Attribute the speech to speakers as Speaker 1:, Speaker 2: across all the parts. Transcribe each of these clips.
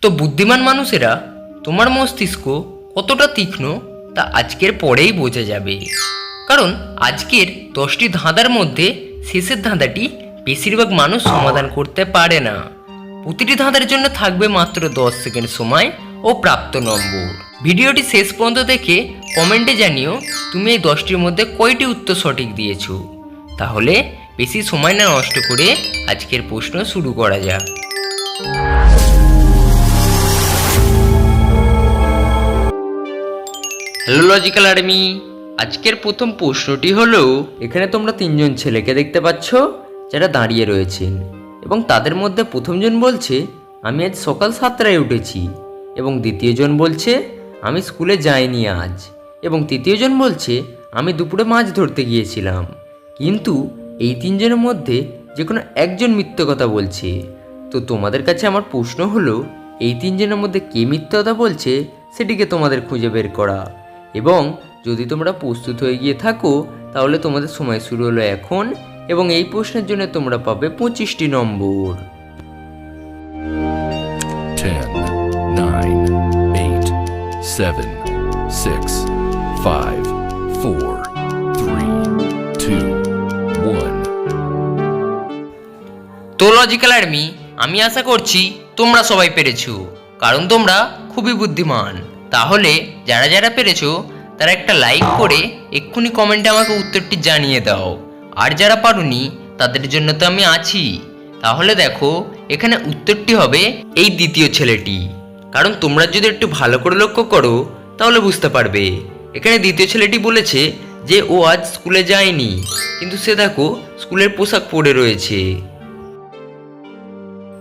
Speaker 1: তো বুদ্ধিমান মানুষেরা তোমার মস্তিষ্ক কতটা তীক্ষ্ণ তা আজকের পরেই বোঝা যাবে। কারণ আজকের 10টি ধাঁধার মধ্যে শেষের ধাঁধাটি বেশিরভাগ মানুষ সমাধান করতে পারে না। প্রতিটি ধাঁধার জন্য থাকবে মাত্র 10 সেকেন্ড সময় ও প্রাপ্ত নম্বর। ভিডিওটি শেষ পর্যন্ত দেখে কমেন্টে জানিও তুমি এই 10টির মধ্যে কয়টি উত্তর সঠিক দিয়েছো। তাহলে বেশি সময় না নষ্ট করে আজকের প্রশ্ন শুরু করা যাক। হ্যালো লজিক্যাল আর্মি, আজকের প্রথম প্রশ্নটি হলো, এখানে তোমরা তিনজন ছেলেকে দেখতে পাচ্ছ যারা দাঁড়িয়ে রয়েছেন এবং তাদের মধ্যে প্রথমজন বলছে আমি আজ সকাল 7টায় উঠেছি, এবং দ্বিতীয়জন বলছে আমি স্কুলে যাইনি আজ, এবং তৃতীয়জন বলছে আমি দুপুরে মাছ ধরতে গিয়েছিলাম। কিন্তু এই তিনজনের মধ্যে যে কোনো একজন মিথ্যে কথা বলছে। তো তোমাদের কাছে আমার প্রশ্ন হলো, এই তিনজনের মধ্যে কে মিথ্যে কথা বলছে সেটিকে তোমাদের খুঁজে বের করা। এবং যদি তোমরা প্রস্তুত হয়ে গিয়ে থাকো তাহলে তোমাদের সময় শুরু হলো এখন, এবং এই প্রশ্নের জন্য তোমরা পাবে 25টি নম্বর।
Speaker 2: 10, 9, 8, 7, 6, 5, 4, 3, 2, 1.
Speaker 1: তো লজিক্যাল আর্মি, আমি আশা করছি তোমরা সবাই পেরেছো, কারণ তোমরা খুবই বুদ্ধিমান। তাহলে যারা যারা পেরেছো তারা একটা লাইক করে এক্ষুনি কমেন্টে আমাকে উত্তরটি জানিয়ে দাও। আর যারা পারোনি তাদের জন্য তো আমি আছি। তাহলে দেখো, এখানে উত্তরটি হবে এই দ্বিতীয় ছেলেটি। কারণ তোমরা যদি একটু ভালো করে লক্ষ্য করো তাহলে বুঝতে পারবে। এখানে দ্বিতীয় ছেলেটি বলেছে যে ও আজ স্কুলে যায়নি, কিন্তু সে দেখো স্কুলের পোশাক পরে রয়েছে।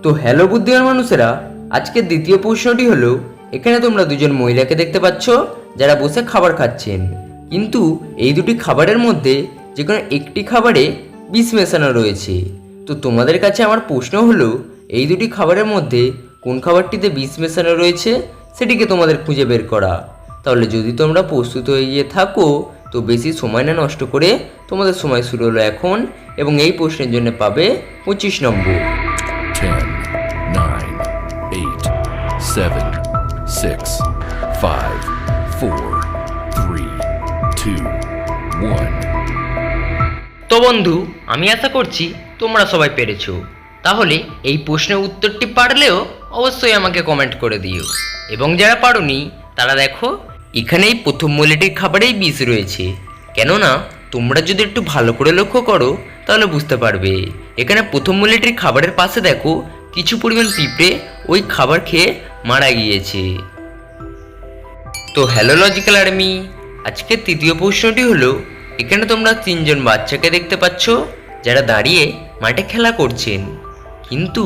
Speaker 1: তো হ্যালো বুদ্ধিমান মানুষেরা, আজকের দ্বিতীয় প্রশ্নটি হলো, এখানে তোমরা দুজন মহিলাকে দেখতে পাচ্ছ যারা বসে খাবার খাচ্ছেন, কিন্তু এই দুটি খাবারের মধ্যে যে কোনো একটি খাবারে বিষ মেশানো রয়েছে। তো তোমাদের কাছে আমার প্রশ্ন হলো, এই দুটি খাবারের মধ্যে কোন খাবারটিতে বিষ মেশানো রয়েছে সেটিকে তোমাদের খুঁজে বের করা। তাহলে যদি তোমরা প্রস্তুত হয়ে গিয়ে থাকো তো বেশি সময় না নষ্ট করে তোমাদের সময় শুরু হলো এখন, এবং এই প্রশ্নের জন্য পাবে 25 নম্বর।
Speaker 2: 10, 9, 8, 7, 6, 5, 4, 3, 2, 1.
Speaker 1: তো বন্ধু, আমি আশা করছি তোমরা সবাই পেরেছো। তাহলে এই প্রশ্নের উত্তরটি পারলেও অবশ্যই আমাকে কমেন্ট করে দিও, এবং যারা পারোনি তারা দেখো এখানে এই প্রথম মহিলাটির খাবারেই বিষ রয়েছে। কেননা তোমরা যদি একটু ভালো করে লক্ষ্য করো তাহলে বুঝতে পারবে। এখানে প্রথম মহিলাটির খাবারের পাশে দেখো কিছু পরিমাণ পিঁপড়ে ওই খাবার খেয়ে মারা গিয়েছে। তো হ্যালো লজিক্যাল আর্মি, আজকের তৃতীয় প্রশ্নটি হলো, এখানে তোমরা তিনজন বাচ্চাকে দেখতে পাচ্ছ যারা দাঁড়িয়ে মাঠে খেলা করছেন, কিন্তু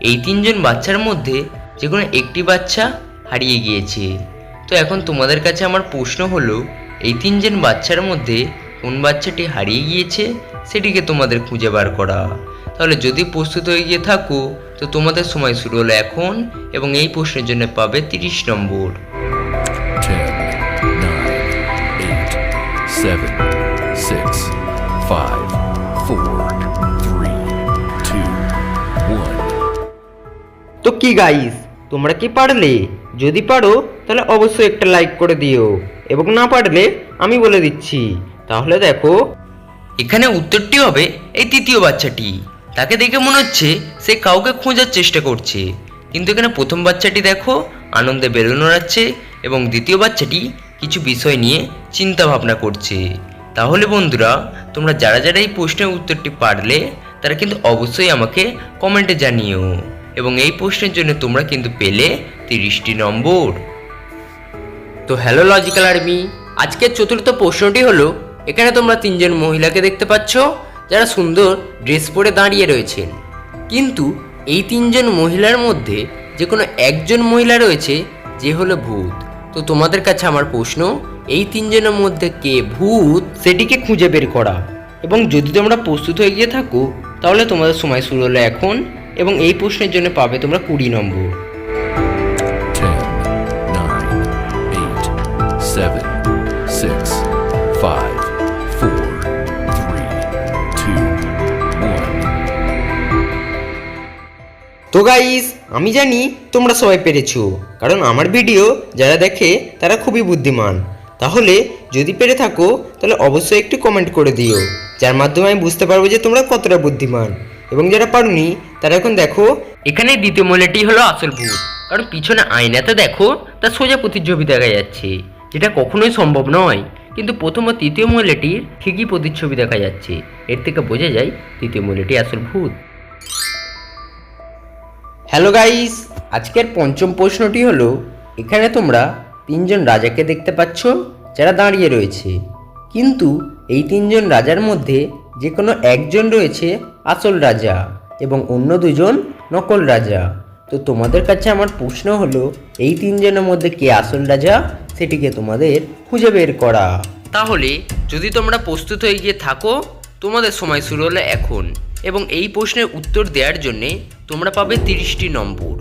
Speaker 1: এই তিনজন বাচ্চার মধ্যে যে কোনো একটি বাচ্চা হারিয়ে গিয়েছে। তো এখন তোমাদের কাছে আমার প্রশ্ন হলো, এই তিনজন বাচ্চার মধ্যে কোন বাচ্চাটি হারিয়ে গিয়েছে সেটিকে তোমাদের খুঁজে বার করা। তাহলে যদি প্রস্তুত হয়ে গিয়ে থাকো তো তোমাদের সময় শুরু হলো এখন, এবং এই প্রশ্নের জন্য পাবে 30 নম্বর।
Speaker 2: 10, 9, 8, 7, 6, 5, 4, 3, 2, 1.
Speaker 1: তো কি গাইস, তোমরা কি পারলে? যদি পারো তাহলে অবশ্যই একটা লাইক করে দিও, এবং না পারলে আমি বলে দিচ্ছি। তাহলে দেখো, এখানে উত্তরটি হবে এই তৃতীয় বাচ্চাটি। তাকে দেখে মনে হচ্ছে সে কাউকে খোঁজার চেষ্টা করছে, কিন্তু এখানে প্রথম বাচ্চাটি দেখো আনন্দে বেলুন ওড়াচ্ছে, এবং দ্বিতীয় বাচ্চাটি কিছু বিষয় নিয়ে চিন্তা ভাবনা করছে। তাহলে বন্ধুরা, তোমরা যারা যারা এই প্রশ্নের উত্তরটি পারলে তারা কিন্তু অবশ্যই আমাকে কমেন্টে জানিও, এবং এই প্রশ্নের জন্য তোমরা কিন্তু পেলে 30টি নম্বর। তো হ্যালো লজিক্যাল আর্মি, আজকের চতুর্থ প্রশ্নটি হলো, এখানে তোমরা তিনজন মহিলাকে দেখতে পাচ্ছ যারা সুন্দর ড্রেস পরে দাঁড়িয়ে রয়েছেন, কিন্তু এই তিনজন মহিলার মধ্যে যে কোনো একজন মহিলা রয়েছে যে হলো ভূত। তো তোমাদের কাছে আমার প্রশ্ন, এই তিনজনের মধ্যে কে ভূত সেটিকে খুঁজে বের করা। এবং যদি তোমরা প্রস্তুত হয়ে গিয়ে থাকো তাহলে তোমাদের সময় শুরু হলো এখন, এবং এই প্রশ্নের জন্য পাবে তোমরা 20 নম্বর।
Speaker 2: 10, 9, 8, 7, 6, 5, 4, 3, 2, 1.
Speaker 1: তো গাইস, আমি জানি তোমরা সবাই পেরেছো, কারণ আমার ভিডিও যারা দেখে তারা খুবই বুদ্ধিমান। তাহলে যদি পেরে থাকো তাহলে অবশ্যই একটু কমেন্ট করে দিও, যার মাধ্যমে আমি বুঝতে পারবো যে তোমরা কতটা বুদ্ধিমান। এবং যারা পারোনি তারা এখন দেখো, এখানে দ্বিতীয় মহিলাটি হলো আসল ভূত, কারণ পিছনে আয়নাতে দেখো তার সোজা প্রতিচ্ছবি দেখা যাচ্ছে, যেটা কখনোই সম্ভব নয়। কিন্তু প্রথম ও তৃতীয় মহিলাটির ঠিকই প্রতিচ্ছবি দেখা যাচ্ছে, এর থেকে বোঝা যায় তৃতীয় মহিলাটি আসল ভূত। হ্যালো গাইস, আজকের পঞ্চম প্রশ্নটি হলো, এখানে তোমরা তিনজন রাজাকে দেখতে পাচ্ছ যারা দাঁড়িয়ে রয়েছে, কিন্তু এই তিনজন রাজার মধ্যে যে কোনো একজন রয়েছে আসল রাজা এবং অন্য দুজন নকল রাজা। তো তোমাদের কাছে আমার প্রশ্ন হলো, এই তিনজনের মধ্যে কে আসল রাজা সেটিকে তোমাদের খুঁজে বের করা। তাহলে যদি তোমরা প্রস্তুত হয়ে গিয়ে থাকো, তোমাদের সময় শুরু হলো এখন, এবং এই প্রশ্নের উত্তর দেওয়ার জন্যে তোমরা পাবে 30টি নম্বর।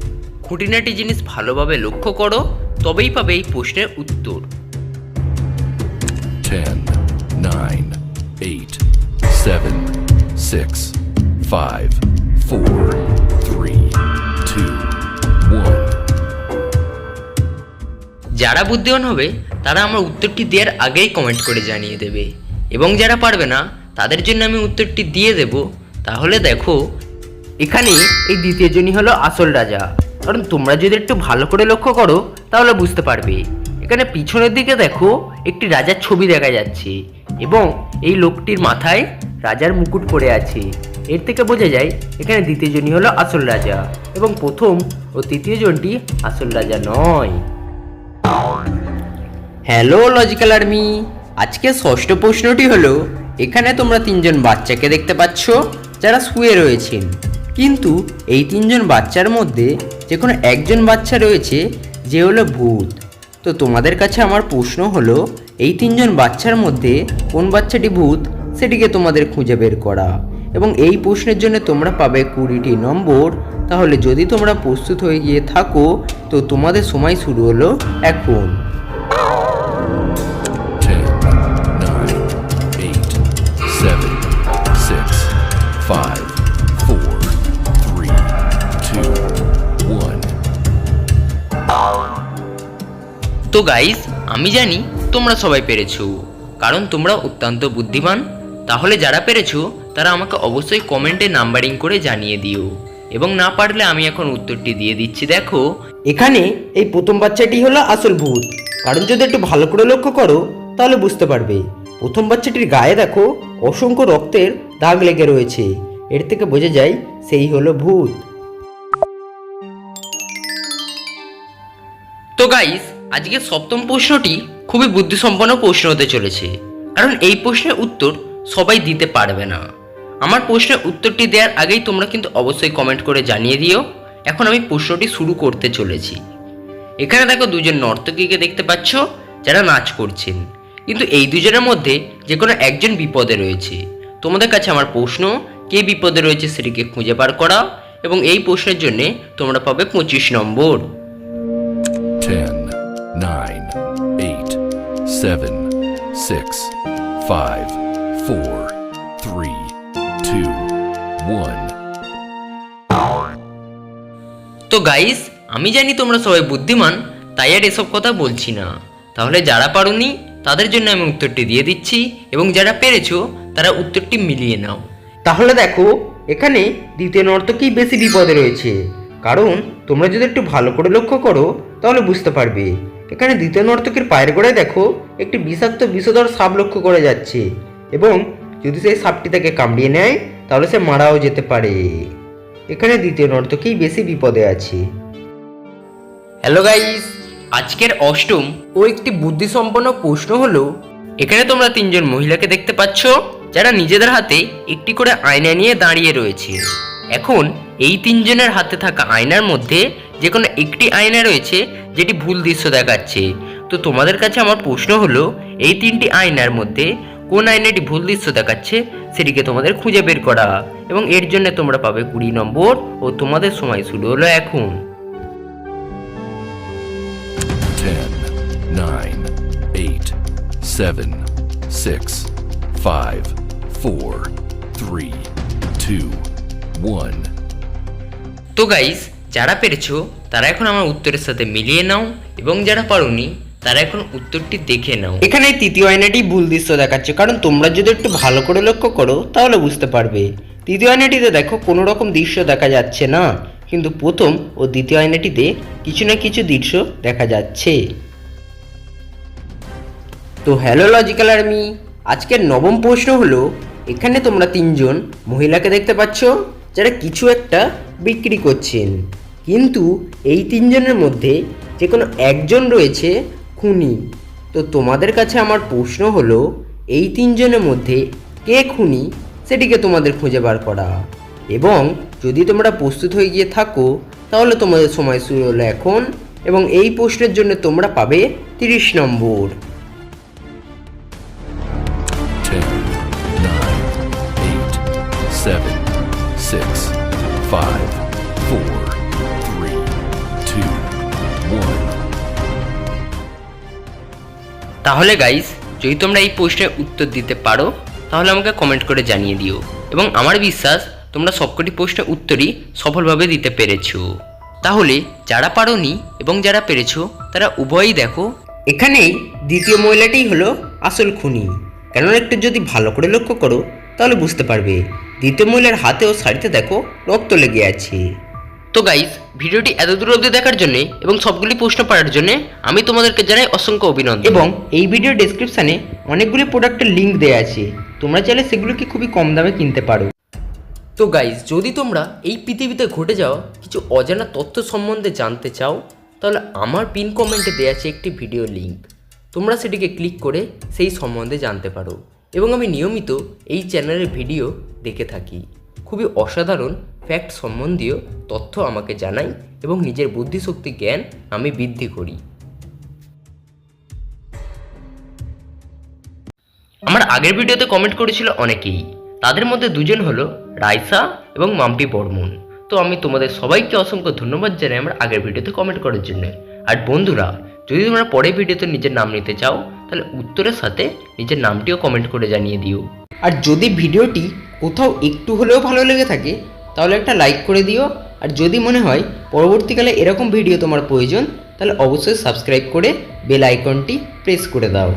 Speaker 1: খুঁটিনাটি জিনিস ভালোভাবে লক্ষ্য করো, তবেই পাবে এই প্রশ্নের উত্তর।
Speaker 2: 10, 9, 8, 7, 6, 5, 4, 3, 2, 1.
Speaker 1: যারা বুদ্ধিমান হবে তারা আমার উত্তরটি দেওয়ার আগেই কমেন্ট করে জানিয়ে দেবে, এবং যারা পারবে না তাদের জন্য আমি উত্তরটি দিয়ে দেব। তাহলে দেখো, এখানে এই দ্বিতীয় জনই হলো আসল রাজা, কারণ তোমরা যদি একটু ভালো করে লক্ষ্য করো তাহলে বুঝতে পারবে। এখানে পিছনের দিকে দেখো একটি রাজার ছবি দেখা যাচ্ছে, এবং এই লোকটির মাথায় রাজার মুকুট পরে আছে। এর থেকে বোঝা যায় এখানে দ্বিতীয় জনই হলো আসল রাজা, এবং প্রথম ও তৃতীয় জনটি আসল রাজা নয়। হ্যালো লজিক্যাল আর্মি, আজকে ষষ্ঠ প্রশ্নটি হলো, এখানে তোমরা তিনজন বাচ্চাকে দেখতে পাচ্ছ যারা শুয়ে রয়েছেন, কিন্তু এই তিনজন বাচ্চার মধ্যে যে কোনো একজন বাচ্চা রয়েছে যে হলো ভূত। তো তোমাদের কাছে আমার প্রশ্ন হলো, এই তিনজন বাচ্চার মধ্যে কোন বাচ্চাটি ভূত সেটিকে তোমাদের খুঁজে বের করা, এবং এই প্রশ্নের জন্য তোমরা পাবে 20টি নম্বর। তাহলে যদি তোমরা প্রস্তুত হয়ে গিয়ে থাকো তো তোমাদের সময় শুরু হলো এখন।
Speaker 2: 10, 9, 8, 7, 6, 5, 4, 3, 2, 1.
Speaker 1: তো গাইস, আমি জানি তোমরা সবাই পেরেছো, কারণ তোমরা অত্যন্ত বুদ্ধিমান। তাহলে যারা পেরেছো তারা আমাকে অবশ্যই কমেন্টে নাম্বারিং করে জানিয়ে দিও, এবং না পারলে আমি এখন উত্তরটি দিয়ে দিচ্ছি। দেখো, এখানে এই প্রথম বাচ্চাটি হলো আসল ভূত, কারণ যদি একটু ভালো করে লক্ষ্য করো তাহলে বুঝতে পারবে। প্রথম বাচ্চাটির গায়ে দেখো অসংখ্য রক্তের দাগ লেগে রয়েছে, এর থেকে বোঝা যায় সেই হলো ভূত। তো গাইস, আজকে সপ্তম প্রশ্নটি খুবই বুদ্ধিসম্পন্ন প্রশ্ন হতে চলেছে, কারণ এই প্রশ্নের উত্তর সবাই দিতে পারবে না। আমার প্রশ্নের উত্তরটি দেওয়ার আগেই তোমরা কিন্তু অবশ্যই কমেন্ট করে জানিয়ে দিও। এখন আমি প্রশ্নটি শুরু করতে চলেছি। এখানে দেখো দুজন নর্তকীকে দেখতে পাচ্ছ যারা নাচ করছেন, কিন্তু এই দুজনের মধ্যে যে কোনো একজন বিপদে রয়েছে। তোমাদের কাছে আমার প্রশ্ন, কে বিপদে রয়েছে সেটিকে খুঁজে বার করা, এবং এই প্রশ্নের জন্য তোমরা পাবে 25 নম্বর।
Speaker 2: 10, 9, 8, 7, 6, 5, 4, 3, 2, 1.
Speaker 1: তো গাইস, আমি জানি তোমরা সবাই বুদ্ধিমান, তাই আর এসব কথা বলছি না। তাহলে যারা পারোনি তাদের জন্য আমি উত্তরটি দিয়ে দিচ্ছি, এবং যারা পেরেছো তারা উত্তরটি মিলিয়ে নাও। তাহলে দেখো, এখানে দ্বিতীয় নর্তকী বেশি বিপদে রয়েছে, কারণ তোমরা যদি একটু ভালো করে লক্ষ্য করো তাহলে বুঝতে পারবে। এখানে দ্বিতীয় নর্তকীর পায়ের গোড়ায় দেখো একটি বিষাক্ত বিষধর সাপ লক্ষ্য করা যাচ্ছে, এবং যদি সেই সাপটি তাকে কামড়িয়ে নেয় তাহলে সে মারাও যেতে পারে। এখানে দ্বিতীয় নর্তকী বেশি বিপদে আছে। হ্যালো গাইস, আজকের অষ্টম ও একটি বুদ্ধিসম্পন্ন প্রশ্ন হলো, এখানে তোমরা তিনজন মহিলাকে দেখতে পাচ্ছ যারা নিজেদের হাতে একটি করে আয়না নিয়ে দাঁড়িয়ে রয়েছে। এখন এই তিনজনের হাতে থাকা আয়নার মধ্যে যে কোনো একটি আয়না রয়েছে যেটি ভুল দৃশ্য দেখাচ্ছে। তো তোমাদের কাছে আমার প্রশ্ন হলো, এই তিনটি আয়নার মধ্যে কোন আয়নাটি ভুল দৃশ্য দেখাচ্ছে সেটিকে তোমাদের খুঁজে বের করা, এবং এর জন্য তোমরা পাবে 20 নম্বর, ও তোমাদের সময় শুরু হলো এখন।
Speaker 2: 10, 9, 8, 7, 6, 5, 4, 3, 2, 1.
Speaker 1: তো গাইস, যারা পেরেছো তারা এখন আমার উত্তরের সাথে মিলিয়ে নাও, এবং যারা পারোনি তারা এখন উত্তরটি দেখে নাও। এখানে তৃতীয় আয়নাটি ভুল দৃশ্য দেখাচ্ছে, কারণ তোমরা যদি একটু ভালো করে লক্ষ্য করো তাহলে বুঝতে পারবে। তৃতীয় আয়নাটিতে দেখো কোনো রকম দৃশ্য দেখা যাচ্ছে না, কিন্তু প্রথম ও দ্বিতীয় আয়নাটিতে কিছু না কিছু দৃশ্য দেখা যাচ্ছে। তো হ্যালো লজিক্যাল আর্মি, আজকের নবম প্রশ্ন হলো, এখানে তোমরা তিনজন মহিলাকে দেখতে পাচ্ছ যারা কিছু একটা বিক্রি করছেন, কিন্তু এই তিনজনের মধ্যে যে কোনো একজন রয়েছে খুনি। তো তোমাদের কাছে আমার প্রশ্ন হলো, এই তিনজনের মধ্যে কে খুনি সেটিকে তোমাদের খুঁজে বার করা। এবং যদি তোমরা প্রস্তুত হয়ে গিয়ে থাকো তাহলে তোমাদের সময় শুরু হলো এখন, এবং এই প্রশ্নের জন্য তোমরা পাবে 30 নম্বর।
Speaker 2: 10, 9, 8, 7, 6, 5, 4, 3, 2, 1.
Speaker 1: তাহলে গাইস, যদি তোমরা এই প্রশ্নের উত্তর দিতে পারো তাহলে আমাকে কমেন্ট করে জানিয়ে দিও, এবং আমার বিশ্বাস তোমরা সবকটি প্রশ্নের উত্তরই সফলভাবে দিতে পেরেছো। তাহলে যারা পারোনি এবং যারা পেরেছো তারা উভয়ই দেখো, এখানেই দ্বিতীয় মহিলাটিই হলো আসল খুনি। কেননা একটু যদি ভালো করে লক্ষ্য করো তাহলে বুঝতে পারবে দ্বিতীয় মহিলার হাতে ও শাড়িতে দেখো রক্ত লেগে আছে। তো গাইস, ভিডিওটি এত দূর অবধি দেখার জন্য এবং সবগুলি প্রশ্ন পাওয়ার জন্য আমি তোমাদেরকে জানাই অসংখ্য অভিনন্দন। এবং এই ভিডিও ডেসক্রিপশনে অনেকগুলি প্রোডাক্টের লিঙ্ক দেওয়া আছে, তোমরা চাইলে সেগুলোকে খুবই কম দামে কিনতে পারো। তো গাইস, যদি তোমরা এই পৃথিবীতে ঘটে যাওয়া কিছু অজানা তথ্য সম্বন্ধে জানতে চাও তাহলে আমার পিন কমেন্টে দেওয়া আছে একটি ভিডিও লিঙ্ক, তোমরা সেটিকে ক্লিক করে সেই সম্বন্ধে জানতে পারো। এবং আমি নিয়মিত এই চ্যানেলের ভিডিও দেখে থাকি, খুবই অসাধারণ ফ্যাক্ট সম্বন্ধীয় তথ্য আমাকে জানাই এবং নিজের বুদ্ধিশক্তি জ্ঞান আমি বৃদ্ধি করি। আমার আগের ভিডিওতে কমেন্ট করেছিল অনেকেই, তাদের মধ্যে দুজন হলো রাইসা এবং মাম্পি বর্মন। তো আমি তোমাদের সবাইকে অসংখ্য ধন্যবাদ জানাই আমার আগের ভিডিওতে কমেন্ট করার জন্য। আর বন্ধুরা, যদি তোমরা পরের ভিডিওতে নিজের নাম নিতে চাও তাহলে উত্তরের সাথে নিজের নামটিও কমেন্ট করে জানিয়ে দিও। আর যদি ভিডিওটি কোথাও একটু হলেও ভালো লেগে থাকে তাহলে একটা লাইক করে দিও। আর যদি মনে হয় পরবর্তীকালে এরকম ভিডিও তোমার প্রয়োজন তাহলে অবশ্যই সাবস্ক্রাইব করে বেল আইকনটি প্রেস করে দাও।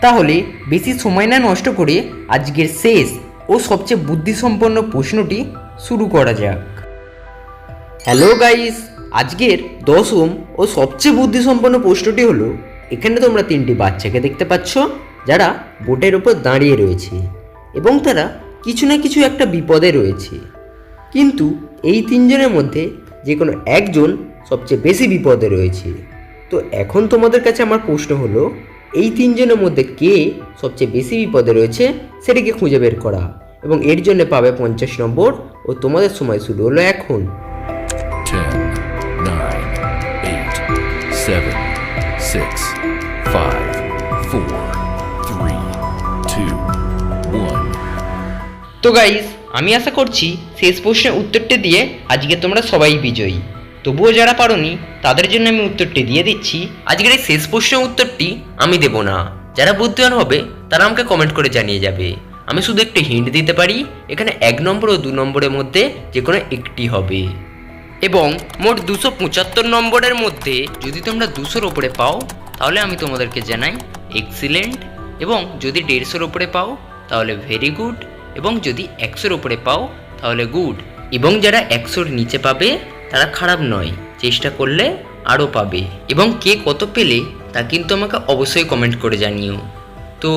Speaker 1: তাহলে বেশি সময় না নষ্ট করে আজকের শেষ ও সবচেয়ে বুদ্ধিসম্পন্ন প্রশ্নটি শুরু করা যাক। হ্যালো গাইস, আজকের দশম ও সবচেয়ে বুদ্ধিসম্পন্ন প্রশ্নটি হলো, এখানে তোমরা তিনটি বাচ্চাকে দেখতে পাচ্ছ যারা বোটের ওপর দাঁড়িয়ে রয়েছে এবং তারা কিছু না কিছু একটা বিপদে রয়েছে, কিন্তু এই তিনজনের মধ্যে যে কোনো একজন সবচেয়ে বেশি বিপদে রয়েছে। তো এখন তোমাদের কাছে আমার প্রশ্ন হলো, এই তিনজনের মধ্যে কে সবচেয়ে বেশি বিপদে রয়েছে সেটাকে খুঁজে বের করা, এবং এর জন্য পাবে 50 নম্বর। ও তোমাদের সময় শুরু হলো এখন।
Speaker 2: 10, 9, 8, 7, 6, 5, 4, 3, 2, 1.
Speaker 1: তো গাইস, আমি আশা করছি শেষ প্রশ্নের উত্তরটি দিয়ে আজকে তোমরা সবাই বিজয়ী। তবুও যারা পারোনি তাদের জন্য আমি উত্তরটি দিয়ে দিচ্ছি। আজকের এই শেষ প্রশ্নের উত্তরটি আমি দেব না, যারা বুদ্ধিমান হবে তারা আমাকে কমেন্ট করে জানিয়ে যাবে। আমি শুধু একটু হিন্ট দিতে পারি, এখানে 1 নম্বর ও 2 নম্বরের মধ্যে যে কোনো একটি হবে। এবং মোট 275 নম্বরের মধ্যে যদি তোমরা 200-র ওপরে পাও তাহলে আমি তোমাদেরকে জানাই এক্সিলেন্ট, এবং যদি 150-র ওপরে পাও তাহলে ভেরি গুড, এবং যদি 100-র ওপরে পাও তাহলে গুড। এবং যারা 100-র নিচে পাবে তারা খারাপ নয়, চেষ্টা করলে আরও পাবে। এবং কে কত পেলে তা কিন্তু আমাকে অবশ্যই কমেন্ট করে জানিও। তো